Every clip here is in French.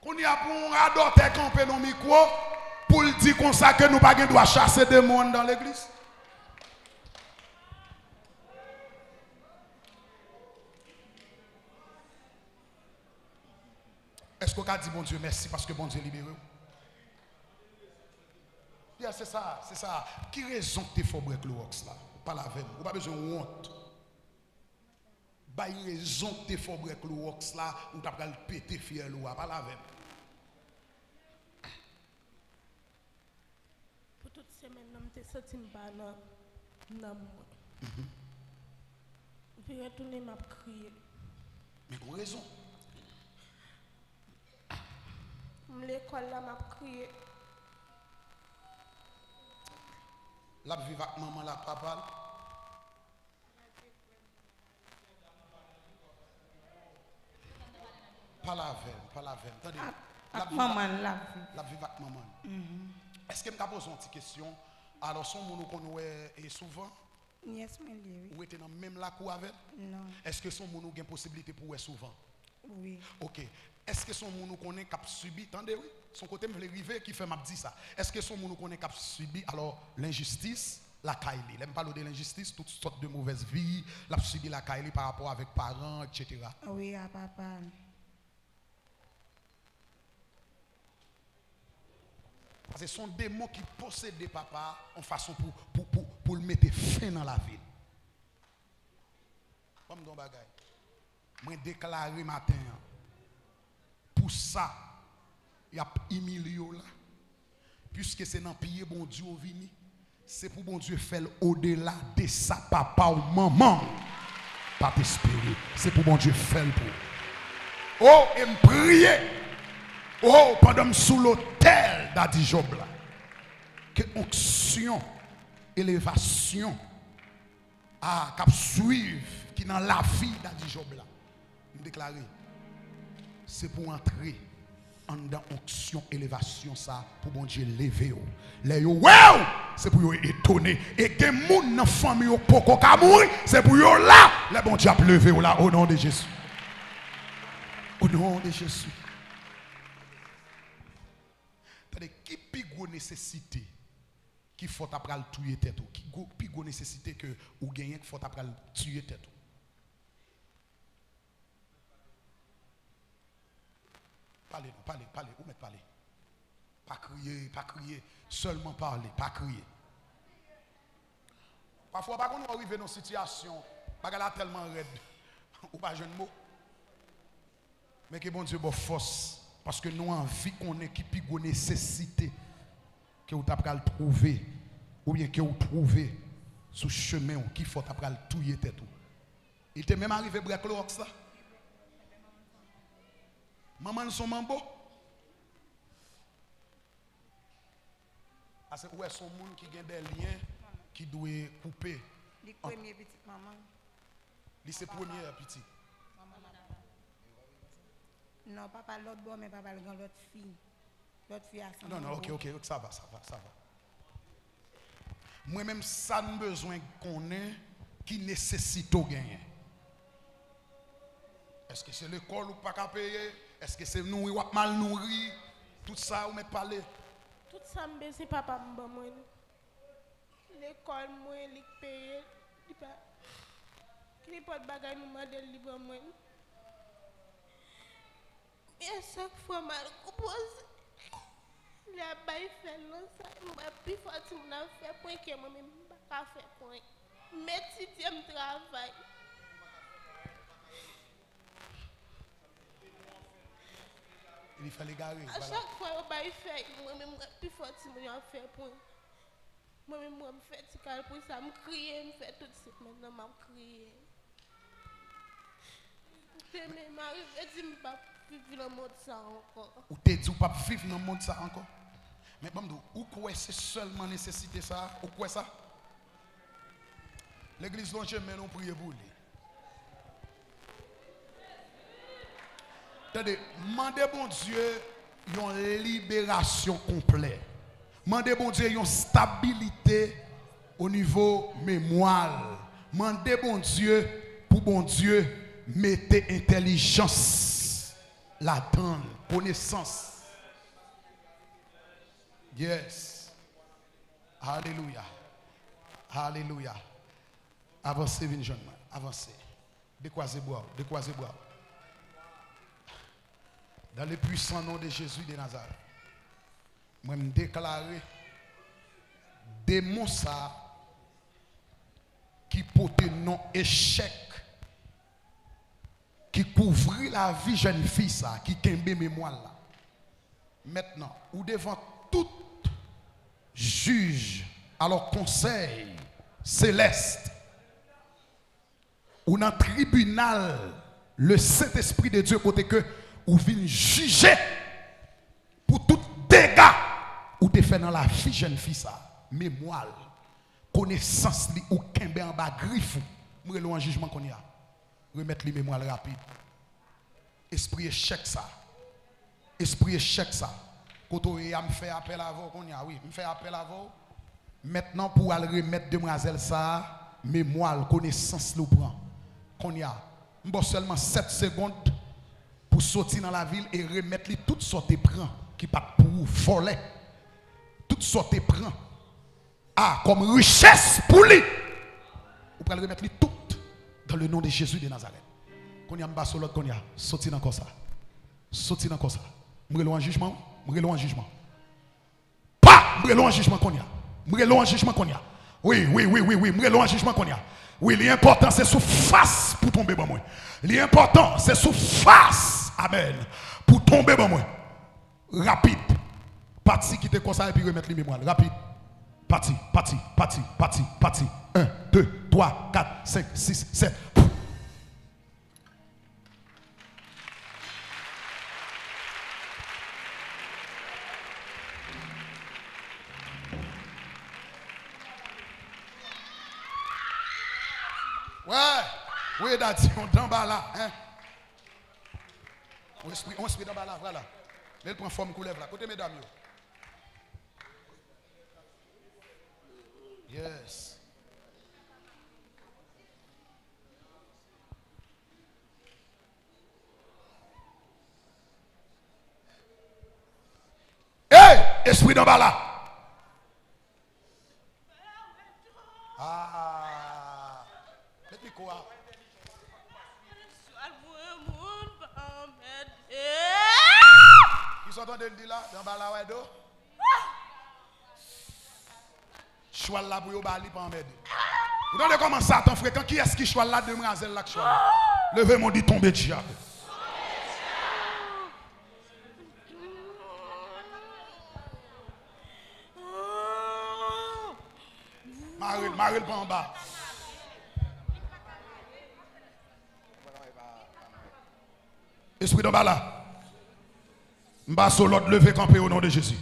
Qu'on y a pour un adoter camper dans le micro pour le dire comme ça que nous pas doit chasser des monde dans l'église. Est-ce qu'on a dit bon Dieu merci parce que bon Dieu libéré? Yeah, c'est ça, c'est ça. Qui raison que tu fais break le wax là? Pas la veine, ou pas besoin de honte. Bah, raison que tu fais break le wax là, ou t'as pas le péter fier ou pas la veine. Pour toute semaine, je me suis senti pas dans moi. Puis retourner m'a crié. Mais pour raison. L'école là m'a crié. La vive avec maman, la papa. Pas la veine, pas la veine. Attendez. Avec maman, la vie. La vive avec maman. Est-ce que je me pose une petite question? Alors, son monde qu'on est souvent? Yes, mais oui. Ou était dans même la cour avec? Non. Est-ce que son monde a une possibilité pour être souvent? Oui. Ok. Est-ce que son monde qu'on est cap subi? Attendez, oui. Son côté me rivé qui fait m'a dit ça. Est-ce que son monde qu'on est cap subi alors l'injustice, la Kaili? L'aime parler de l'injustice, toutes sortes de mauvaises vies, l'a subi la Kaili par rapport avec parents, etc. Oui, à papa. Parce que ce sont des mots qui possèdent des papas en façon pour le mettre fin dans la ville. Comme dans bagay. Moi déclaré matin pour ça il y a humilié là. Puisque c'est dans pied bon Dieu vini, c'est pour bon Dieu faire au-delà de ça papa ou maman. Pas t'espérer, c'est pour bon Dieu faire pour. Oh, et me prier. Oh, pendant sous l'autel d'Adi Job là, que onction, élévation, cap suivre qui dans la vie d'Adi Job là, me déclarer, c'est pour entrer en dans onction, élévation ça, pour bon Dieu lever. Les yo, wow, c'est pour yo étonner. Et que moun dans famille yo poko ka mourir, c'est pour yo là, le bon Dieu a levé là au nom de Jésus. Au nom de Jésus. Qui pigo nécessité qui faut après le tuer tête qui pigo nécessité que ou gagner qui faut après le tuer tête parlez ou mettre parler pas crier seulement parler pas crier parfois pas qu'on arrive dans une situation pas qu'elle a tellement raide ou pas jeune mot mais que bon Dieu bon force. Parce que nous avons envie qu'on ait qui pigo nécessité que vous avez le trouver ou bien que vous trouvez sur chemin qui faut après le touyer tête. Il t'est même arrivé break le ça. Maman son mambo. Parce que où est son monde qui a des liens qui doit couper. Les premières petites maman. C'est première petite. Non, papa l'autre bon, mais papa l'autre fille. L'autre fille a son. Non, ok, ça va. Moi-même, ça n'a besoin qu'on ait qui nécessite au gagner. Est-ce que c'est l'école ou pas qu'à payer? Est-ce que c'est nous ou mal nourri? Tout ça, ou met parler? Tout ça, c'est papa m'ba moi. L'école, moi, il paye. Il pas de bagaille, nous m'a de libre moi. Et à chaque fois, je compose. La baille fait non, ça. Je suis fatigué, je fais point que moi-même, je ne peux pas faire point. Mais si tu aimes travail. Il fallait garer. À chaque fois, je fais moi-même, je suis fatigué, je fais point. Moi-même, je fais fatigué pour ça. Je crie, je fais tout de suite. Maintenant, je crie. Je ne peux pas vivre dans le monde ça encore. Ou t'es dit ou pas vivre dans le monde ça encore? Mais bon, ou quoi c'est seulement nécessité ça? Ou quoi ça? L'église dont je mets nous prier pour lui. Attendez, mandez bon Dieu une libération complète. Mandez bon Dieu une stabilité au niveau mémoire. Mandez bon Dieu pour bon Dieu mettez intelligence la donne, connaissance. Yes. Alléluia. Alléluia. Avancez, vine jeune. Avancez. Décroisez bois. Décroisez bois. Dans le puissant nom de Jésus de Nazareth. Moi, je déclare démon ça qui porte non échec, qui couvrit la vie jeune fille ça, qui kembe mémoire là. Maintenant, ou devant tout juge, alors conseil céleste, ou dans le tribunal, le Saint-Esprit de Dieu, côté que, ou vient juger pour tout dégât, ou te fait dans la vie jeune fille ça, mémoire, connaissance, ou kembe en bas griffe, moi le jugement qu'on y a, remettre les mémoires rapide. Esprit échec ça. Esprit échec ça. Quand on me fait appel à vous, oui, me fait appel à vous. Maintenant, pour aller remettre demoiselle ça, mémoire, connaissance, le prend. Qu'on y a. M'bo seulement 7 secondes pour sortir dans la ville et remettre toutes sortes de prend qui pas pour voler. Toutes sortes de prend. Ah, comme richesse pour lui. Vous pouvez remettre toutes dans le nom de Jésus de Nazareth. Qu'on y a m'ba sur l'autre, qu'on y a. Sortir dans ça. Sortir dans ça. M'relo en jugement. M'relo en jugement. Pas m'relo en jugement qu'on y a. M'relo en jugement qu'on y a. Oui, m'relo en jugement qu'on y a. Oui, l'important c'est sous face pour tomber bon moi. L'important c'est sous face. Amen. Pour tomber bon moi. Rapide. Parti qui te conseille et puis remettre les mémoires. Rapide. Parti. 1, 2, 3, 4, 5, 6, 7. Ouais, oui, daddy, on est en bas là. Hein? On se met dans bas là, voilà. Mais il prend forme qu'on lève là. Côté mesdames. Yes. Hey, esprit d'en bas là. Ah. Mettez quoi? Ils sont en train de le dire là, dans bas là, ouais, do. Choix là pour bali pas en m'aider. Vous donnez comment ça ton frère, qui est-ce qui choix là demoiselle là choix? Levez mon dit tomber diable. Maril pas en bas. Esprit d'en bas là. M'bas sur l'autre lever camper au nom de Jésus.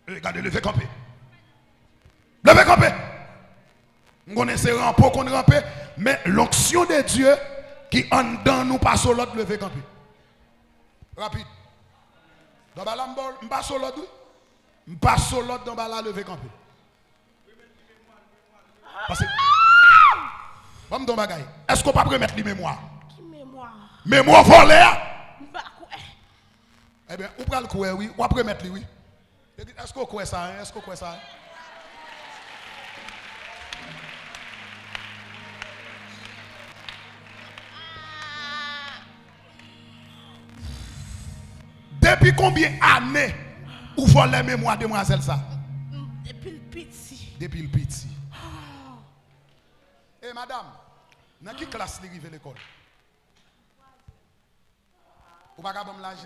Regardez, lever camper. Levez camper. On connaît ces rampes qu'on rampe, mais l'onction de Dieu qui en dedans nous passe sur l'autre lever camper. Rapide. Dans bas là, m'bas sur l'autre. M'bas sur l'autre dans bas là lever camper. Parce que, vamos dans bagaille. Est-ce qu'on peut remettre les mémoires? Qui mémoire? Mémoire volée. Eh bien, on peut le couer, oui. On peut remettre les, oui. Est-ce qu'on couait ça? Est-ce qu'on couait ça? Depuis combien d'années vous volez les mémoires de demoiselle ça? Depuis le petit. Depuis le petit. Eh madame, dans quelle classe vous arrivez à l'école? Vous n'avez pas l'âge?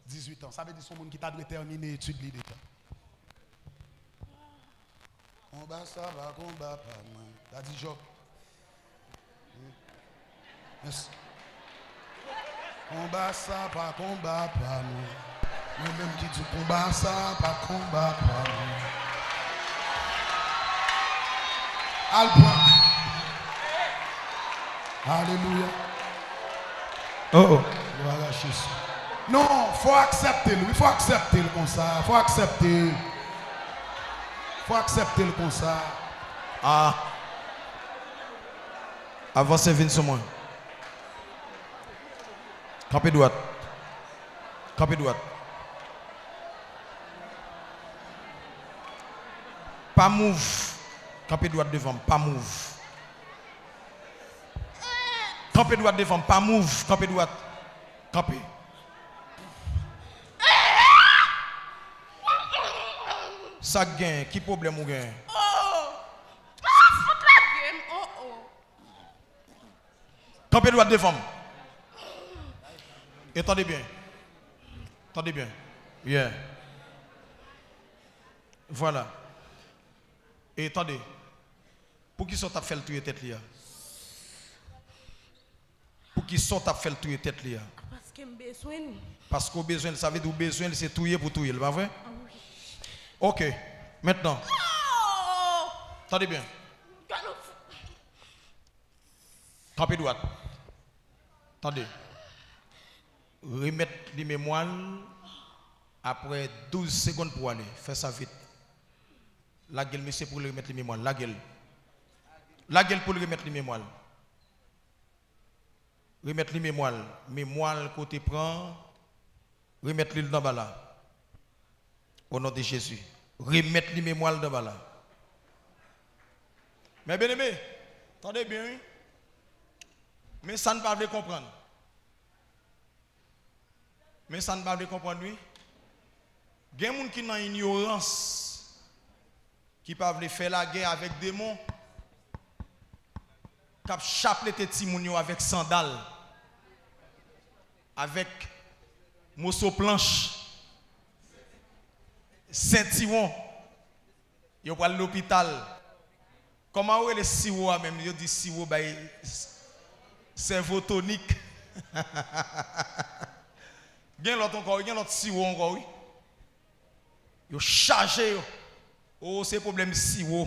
18 ans. Ça veut dire que c'est un monde qui t'a terminé l'étude déjà. Combat ça va, combat pas moi. T'as dit Job. Merci. Combat ça, pas combat pas moi. Moi-même qui dis combat ça, pas combat pas moi. Alléluia. Oh. Voilà, Jésus. Non, il faut accepter. Il faut accepter comme ça. Il faut accepter. Il faut accepter comme ça. Ah. Avancez, venez sur moi. Campé droite. Campé droite. Pas move. Campé droite devant, pas move. Campé droite devant, pas move. Campé droite. Campé. Ça gagne, qui problème ou gagne? Campé droite devant. Et attendez bien. Attendez bien. Yeah. Voilà. Et attendez. Pour qui sont à faire le tuer tête là? Pour qui sont à faire le tuer tête là? Parce que j'ai besoin. Parce qu'on besoin, ça veut dire besoin, c'est tuer pour tuer, pas vrai? Ok. Maintenant. Attendez bien. Campé droite. Attendez. Remettre les mémoires après 12 secondes pour aller. Fais ça vite. La gueule, monsieur, pour remettre les mémoires. La gueule. La gueule pour remettre les mémoires. Remettre les mémoires. Mémoire côté prend. Remettre les dans là. Au nom de Jésus. Remettre les mémoires dans là. Mais bien aimé, attendez bien. Oui? Mais ça ne va pas comprendre. Mais ça ne va pas comprendre, oui. Il y a des gens qui sont en ignorance, qui peuvent faire la guerre avec des démons, qui peuvent chapeler les petits gens avec sandales, avec morceau planche, ceinturon. Ils vont à l'hôpital. Comment est le sirop même? Ils disent sirop, cerveau tonique. Il y a l'autre sirop encore, oui. Ils chargé. Oh, c'est problème sirop.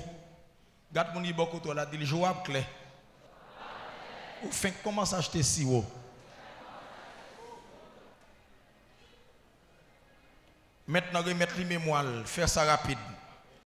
Regarde mon iboko toi là, dit jouable clair. Ou fin comment acheter sirop? Maintenant remettre les mémoires, faire ça rapide.